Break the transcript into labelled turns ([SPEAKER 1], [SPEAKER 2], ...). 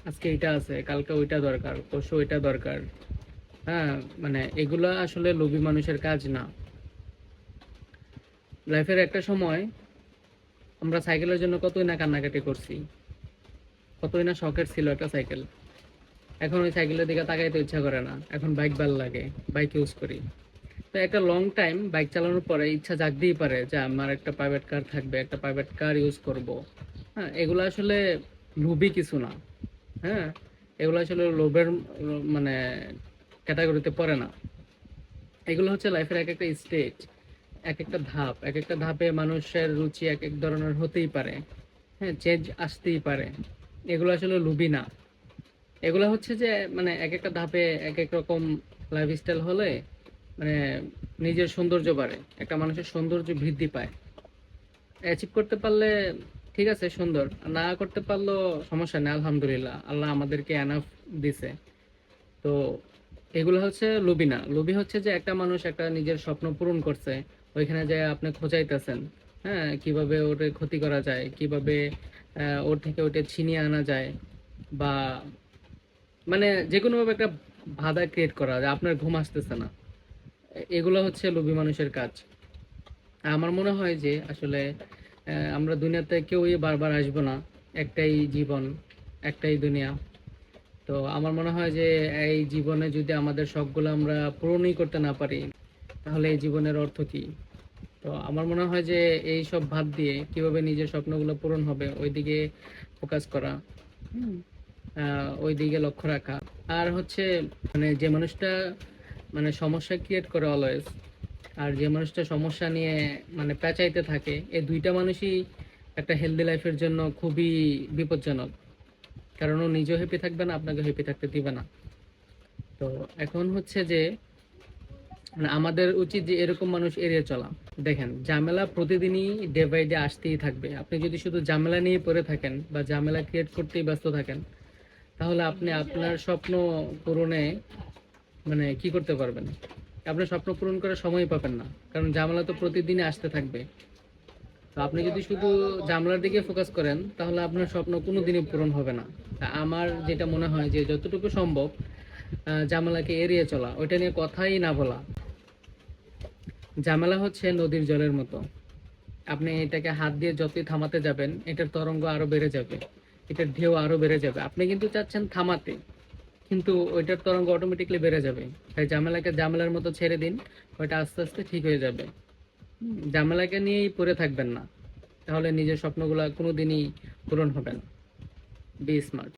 [SPEAKER 1] আজকে এটা আছে, কালকে ওইটা দরকার, পরশু ওইটা দরকার। হ্যাঁ, মানে এগুলা আসলে লোভী মানুষের কাজ না। লাইফের একটা সময় আমরা সাইকেলের জন্য কতই না কান্নাকাটি করছি, কতই না শখের ছিল একটা সাইকেল। এখন ওই সাইকেলের দিকে তাকাইতে ইচ্ছা করে না, এখন বাইক ভাল লাগে, বাইক ইউজ করি। তো একটা লং টাইম বাইক চালানোর পরে ইচ্ছা জাগতেই পারে যে আমার একটা প্রাইভেট কার থাকবে, একটা প্রাইভেট কার ইউজ করব। হ্যাঁ, এগুলো আসলে লোভী কিছু না। হ্যাঁ, এগুলো আসলে লোভের মানে ক্যাটাগরিতে পড়ে না। এগুলো হচ্ছে লাইফের এক একটা স্টেজ, এক একটা ধাপ, এক একটা ধাপে মানুষের রুচি এক এক ধরনের হতেই পারে। হ্যাঁ, চেঞ্জ আসতেই পারে। এগুলো আসলে লোভী না। এগুলো হচ্ছে যে মানে এক একটা ধাপে এক এক রকম লাইফস্টাইল হলে মানে নিজের সৌন্দর্য বাড়ে, একটা মানুষের সৌন্দর্য বৃদ্ধি পায়। অ্যাচিভ করতে পারলে ঠিক আছে, সুন্দর। না করতে পারলেও সমস্যা নেই, আলহামদুলিল্লাহ, আল্লাহ আমাদেরকে এনাফ দিছে। তো এগুলো হচ্ছে লোভী না। লোভী হচ্ছে যে একটা মানুষ একটা নিজের স্বপ্ন পূরণ করছে, ওইখানে যায় আপনি খোঁজাইতেছেন। হ্যাঁ, কিভাবে ওটা ক্ষতি করা যায়, কিভাবে ওর থেকে ওটা ছিনিয়ে আনা যায়, বা মানে যে কোনোভাবে একটা বাধা ক্রিয়েট করা যায়, আপনার ঘুম আসতেছে না। এগুলো হচ্ছে লোভী মানুষের কাজ। আমার মনে হয় যে আসলে আমরা দুনিয়াতে কেউই বারবার আসবো না। একটাই জীবন, একটাই দুনিয়া। তো আমার মনে হয় যে এই জীবনে যদি আমাদের শখগুলো আমরা পূরণই করতে না পারি, তাহলে এই জীবনের অর্থ কি? তো আমার মনে হয় যে এই সব বাদ দিয়ে কিভাবে নিজের স্বপ্নগুলো পূরণ হবে ওইদিকে ফোকাস করা। হুম, ওই দিকে লক্ষ্য রাখা। আর হচ্ছে মানে যে মানুষটা মানে সমস্যা ক্রিয়েট করে অলওয়েজ, আর যে মানুষটা সমস্যা নিয়ে মানে পেঁচাইতে থাকে, এই দুইটা মানুষই একটা হেলদি লাইফের জন্য খুবই বিপজ্জনক। কারণ ও নিজেও হ্যাপি থাকবে না, আপনাকে হ্যাপি থাকতে দিবে না। তো এখন হচ্ছে যে মানে আমাদের উচিত যে এরকম মানুষ এড়িয়ে চলা। দেখেন, ঝামেলা প্রতিদিনই ডে বাই ডে আসতেই থাকবে। আপনি যদি শুধু ঝামেলা নিয়ে পড়ে থাকেন বা ঝামেলা ক্রিয়েট করতেই ব্যস্ত থাকেন, তাহলে আপনি আপনার স্বপ্ন পূরণে মানে কি করতে পারবেন? আপনার স্বপ্ন পূরণ করার সময় পাবেন না, কারণ ঝামেলা তো প্রতিদিনই আসতে থাকবে। তো আপনি যদি শুধু ঝামেলার দিকে ফোকাস করেন, তাহলে আপনার স্বপ্ন কোনোদিনই পূরণ হবে না। তা আমার যেটা মনে হয় যে যতটুকু সম্ভব ঝামেলাকে এড়িয়ে চলা, ওইটা নিয়ে কথাই না বলা। ঝামেলা হচ্ছে নদীর জলের মতো। আপনি এটাকে হাত দিয়ে যতই থামাতে যাবেন, এটার তরঙ্গ আরো বেড়ে যাবে, এটার ঢেউ আরো বেড়ে যাবে। আপনি কিন্তু চাচ্ছেন থামাতে, কিন্তু ওইটার তরঙ্গ অটোমেটিকলি বেড়ে যাবে। তাই ঝামেলাকে ঝামেলার মতো ছেড়ে দিন, ওইটা আস্তে আস্তে ঠিক হয়ে যাবে। ঝামেলাকে নিয়েই পড়ে থাকবেন না, তাহলে নিজের স্বপ্নগুলো কোনোদিনই পূরণ হবে না। Be smart.